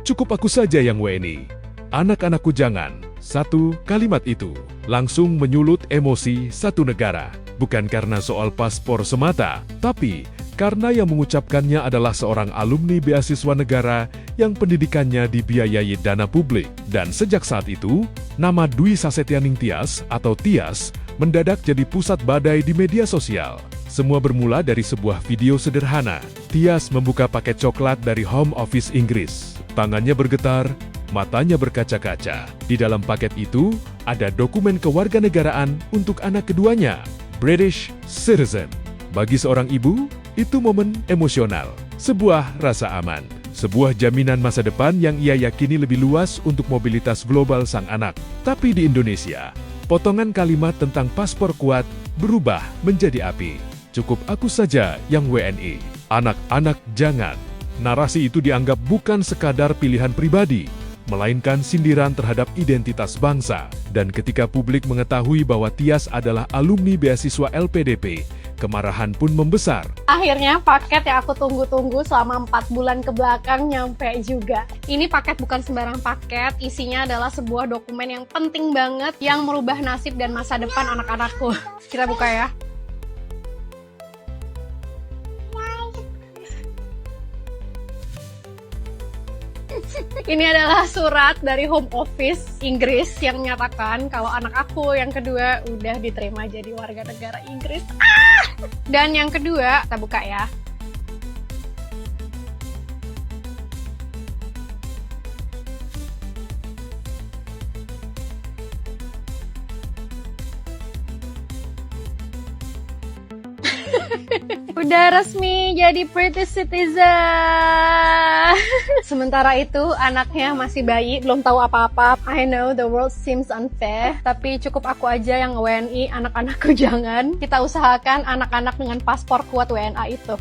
Cukup aku saja yang WNI. Anak-anakku jangan. Satu kalimat itu langsung menyulut emosi satu negara. Bukan karena soal paspor semata, tapi karena yang mengucapkannya adalah seorang alumni beasiswa negara yang pendidikannya dibiayai dana publik. Dan sejak saat itu, nama Dwi Sasetyaning Tias atau Tias mendadak jadi pusat badai di media sosial. Semua bermula dari sebuah video sederhana. Tias membuka paket coklat dari Home Office Inggris. Tangannya bergetar, matanya berkaca-kaca. Di dalam paket itu, ada dokumen kewarganegaraan untuk anak keduanya, British Citizen. Bagi seorang ibu, itu momen emosional, sebuah rasa aman, sebuah jaminan masa depan yang ia yakini lebih luas untuk mobilitas global sang anak. Tapi di Indonesia, potongan kalimat tentang paspor kuat berubah menjadi api. Cukup aku saja yang WNI. Anak-anak jangan. Narasi itu dianggap bukan sekadar pilihan pribadi, melainkan sindiran terhadap identitas bangsa. Dan ketika publik mengetahui bahwa Tias adalah alumni beasiswa LPDP, kemarahan pun membesar. Akhirnya paket yang aku tunggu-tunggu selama 4 bulan ke belakang nyampe juga. Ini paket bukan sembarang paket, isinya adalah sebuah dokumen yang penting banget yang merubah nasib dan masa depan anak-anakku. Kita buka ya. Ini adalah surat dari Home Office Inggris yang menyatakan kalau anak aku yang kedua udah diterima jadi warga negara Inggris. Dan yang kedua, kita buka ya. Udah resmi jadi British citizen. Sementara itu anaknya masih bayi, belum tahu apa-apa. I know the world seems unfair, tapi cukup aku aja yang WNI, anak-anakku jangan. Kita usahakan anak-anak dengan paspor kuat WNA itu.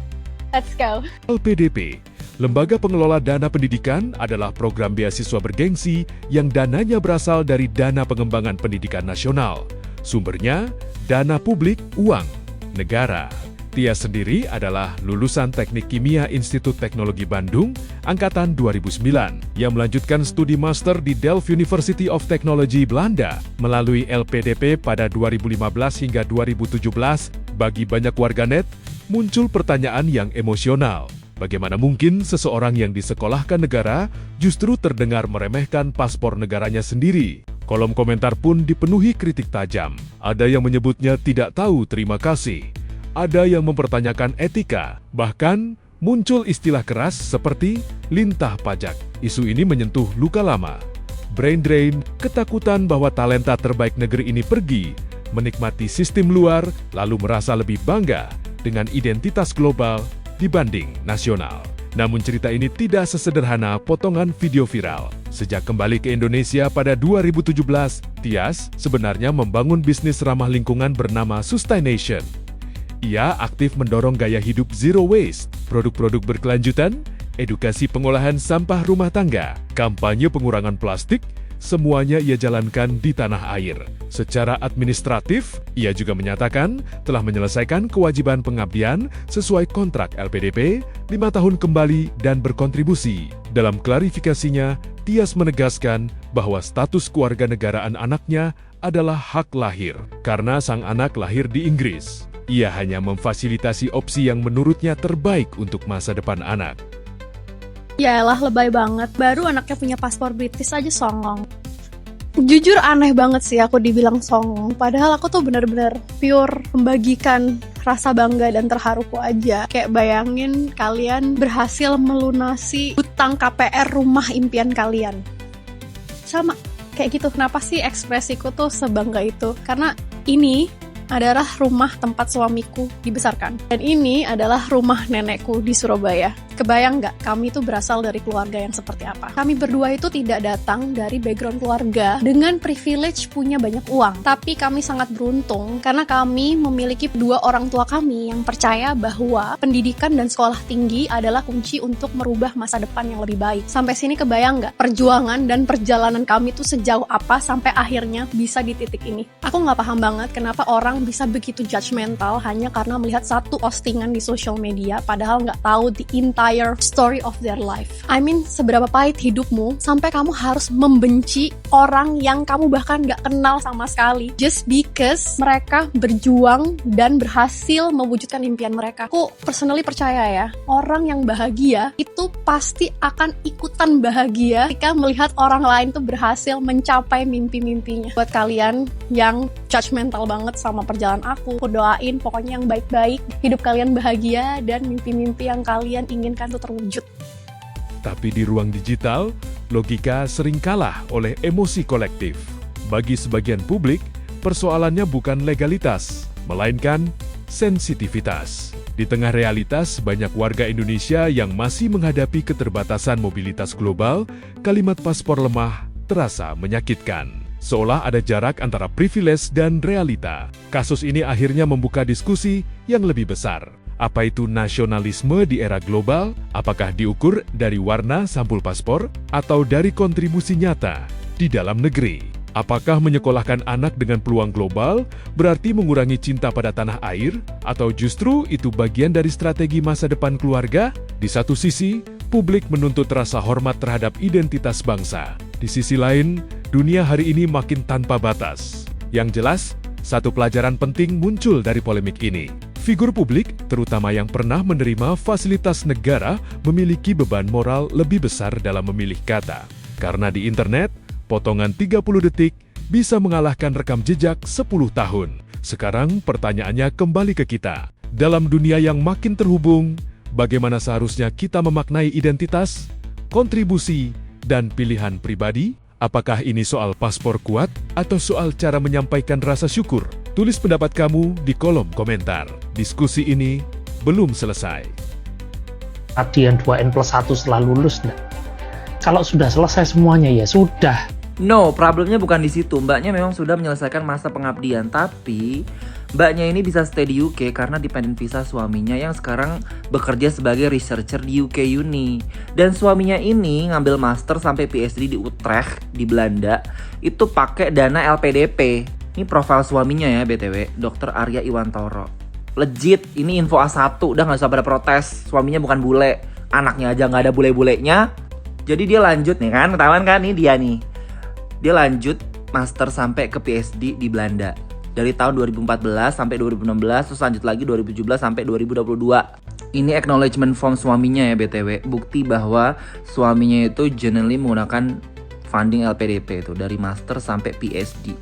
Let's go. LPDP, Lembaga Pengelola Dana Pendidikan, adalah program beasiswa bergengsi yang dananya berasal dari Dana Pengembangan Pendidikan Nasional. Sumbernya, dana publik, uang negara. Tias sendiri adalah lulusan Teknik Kimia Institut Teknologi Bandung, angkatan 2009, yang melanjutkan studi master di Delft University of Technology Belanda melalui LPDP pada 2015 hingga 2017. Bagi banyak warganet, muncul pertanyaan yang emosional. Bagaimana mungkin seseorang yang disekolahkan negara justru terdengar meremehkan paspor negaranya sendiri? Kolom komentar pun dipenuhi kritik tajam. Ada yang menyebutnya tidak tahu terima kasih. Ada yang mempertanyakan etika, bahkan muncul istilah keras seperti lintah pajak. Isu ini menyentuh luka lama. Brain drain, ketakutan bahwa talenta terbaik negeri ini pergi, menikmati sistem luar, lalu merasa lebih bangga dengan identitas global dibanding nasional. Namun cerita ini tidak sesederhana potongan video viral. Sejak kembali ke Indonesia pada 2017, Tias sebenarnya membangun bisnis ramah lingkungan bernama Sustaination. Ia aktif mendorong gaya hidup zero waste, produk-produk berkelanjutan, edukasi pengolahan sampah rumah tangga, kampanye pengurangan plastik, semuanya ia jalankan di tanah air. Secara administratif, ia juga menyatakan telah menyelesaikan kewajiban pengabdian sesuai kontrak LPDP, 5 tahun kembali dan berkontribusi. Dalam klarifikasinya, Tias menegaskan bahwa status kewarganegaraan anaknya adalah hak lahir, karena sang anak lahir di Inggris. Ia hanya memfasilitasi opsi yang menurutnya terbaik untuk masa depan anak. Yaelah, lebay banget. Baru anaknya punya paspor British aja songong. Jujur aneh banget sih aku dibilang songong. Padahal aku tuh bener-bener pure membagikan rasa bangga dan terharuku aja. Kayak bayangin kalian berhasil melunasi hutang KPR rumah impian kalian. Sama kayak gitu. Kenapa sih ekspresiku tuh sebangga itu? Karena ini adalah rumah tempat suamiku dibesarkan. Dan ini adalah rumah nenekku di Surabaya. Kebayang nggak kami itu berasal dari keluarga yang seperti apa? Kami berdua itu tidak datang dari background keluarga dengan privilege punya banyak uang. Tapi kami sangat beruntung karena kami memiliki dua orang tua kami yang percaya bahwa pendidikan dan sekolah tinggi adalah kunci untuk merubah masa depan yang lebih baik. Sampai sini kebayang nggak perjuangan dan perjalanan kami itu sejauh apa sampai akhirnya bisa di titik ini? Aku nggak paham banget kenapa orang bisa begitu judgmental hanya karena melihat satu postingan di sosial media padahal nggak tahu di intan entire story of their life. I mean, seberapa pahit hidupmu sampai kamu harus membenci orang yang kamu bahkan gak kenal sama sekali just because mereka berjuang dan berhasil mewujudkan impian mereka. Aku personally percaya ya, orang yang bahagia itu pasti akan ikutan bahagia ketika melihat orang lain tuh berhasil mencapai mimpi-mimpinya. Buat kalian yang judgmental banget sama perjalanan aku doain pokoknya yang baik-baik, hidup kalian bahagia dan mimpi-mimpi yang kalian inginkan tuh terwujud. Tapi di ruang digital, logika sering kalah oleh emosi kolektif. Bagi sebagian publik, persoalannya bukan legalitas, melainkan sensitivitas. Di tengah realitas banyak warga Indonesia yang masih menghadapi keterbatasan mobilitas global, kalimat paspor lemah terasa menyakitkan. Seolah ada jarak antara privilege dan realita. Kasus ini akhirnya membuka diskusi yang lebih besar. Apa itu nasionalisme di era global? Apakah diukur dari warna sampul paspor atau dari kontribusi nyata di dalam negeri? Apakah menyekolahkan anak dengan peluang global berarti mengurangi cinta pada tanah air? Atau justru itu bagian dari strategi masa depan keluarga? Di satu sisi, publik menuntut rasa hormat terhadap identitas bangsa. Di sisi lain, dunia hari ini makin tanpa batas. Yang jelas, satu pelajaran penting muncul dari polemik ini. Figur publik, terutama yang pernah menerima fasilitas negara, memiliki beban moral lebih besar dalam memilih kata. Karena di internet, potongan 30 detik bisa mengalahkan rekam jejak 10 tahun. Sekarang pertanyaannya kembali ke kita. Dalam dunia yang makin terhubung, bagaimana seharusnya kita memaknai identitas, kontribusi, dan pilihan pribadi? Apakah ini soal paspor kuat atau soal cara menyampaikan rasa syukur? Tulis pendapat kamu di kolom komentar. Diskusi ini belum selesai. Tadi yang 2N+1 setelah lulus, nah. Kalau sudah selesai semuanya ya sudah. No, problemnya bukan di situ. Mbaknya memang sudah menyelesaikan masa pengabdian, tapi mbaknya ini bisa stay di UK karena dependent visa suaminya yang sekarang bekerja sebagai researcher di UK Uni. Dan suaminya ini ngambil master sampai PhD di Utrecht, di Belanda, itu pakai dana LPDP. Ini profil suaminya ya BTW, Dr. Arya Iwantoro. Legit, ini info A1, udah gak usah pada protes. Suaminya bukan bule, anaknya aja gak ada bule-bulenya. Jadi dia lanjut nih kan, ketahuan kan nih dia nih. Dia lanjut master sampai ke PhD di Belanda. Dari tahun 2014 sampai 2016, terus lanjut lagi 2017 sampai 2022. Ini acknowledgement form suaminya ya BTW. Bukti bahwa suaminya itu genuinely menggunakan funding LPDP itu. Dari master sampai PhD.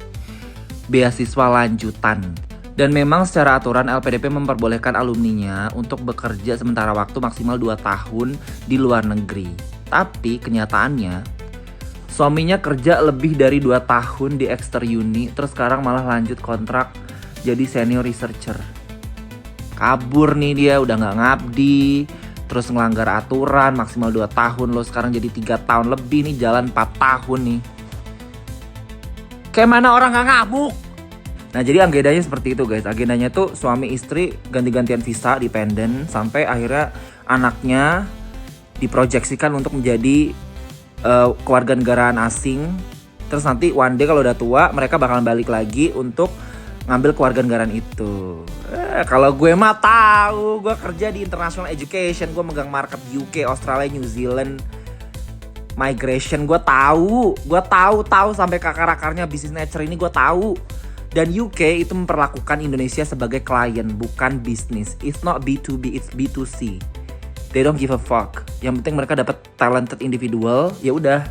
Beasiswa lanjutan. Dan memang secara aturan LPDP memperbolehkan alumninya untuk bekerja sementara waktu maksimal 2 tahun di luar negeri. Tapi kenyataannya, suaminya kerja lebih dari 2 tahun di Exeter Uni, terus sekarang malah lanjut kontrak jadi senior researcher. Kabur nih dia, udah gak ngabdi, terus ngelanggar aturan maksimal 2 tahun, lo sekarang jadi 3 tahun lebih nih, jalan 4 tahun nih. Kayak mana orang gak ngamuk? Nah jadi agendanya seperti itu guys, agendanya tuh suami istri ganti-gantian visa dependent, sampai akhirnya anaknya diproyeksikan untuk menjadi kewarganegaraan asing. Terus nanti one day kalau udah tua mereka bakalan balik lagi untuk ngambil kewarganegaraan itu. Kalau gue mah tahu, gue kerja di international education, gue megang market UK, Australia, New Zealand, migration, gue tahu sampai akar-akarnya bisnis nature ini gue tahu. Dan UK itu memperlakukan Indonesia sebagai klien, bukan bisnis. It's not B2B, it's B2C. They don't give a fuck. Yang penting mereka dapat talented individual, ya udah.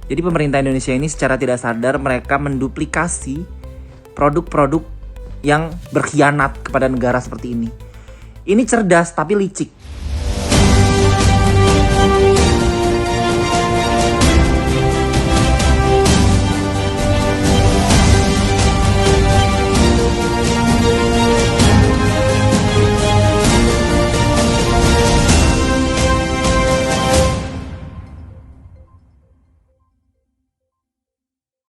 Jadi pemerintah Indonesia ini secara tidak sadar mereka menduplikasi produk-produk yang berkhianat kepada negara seperti ini. Ini cerdas tapi licik.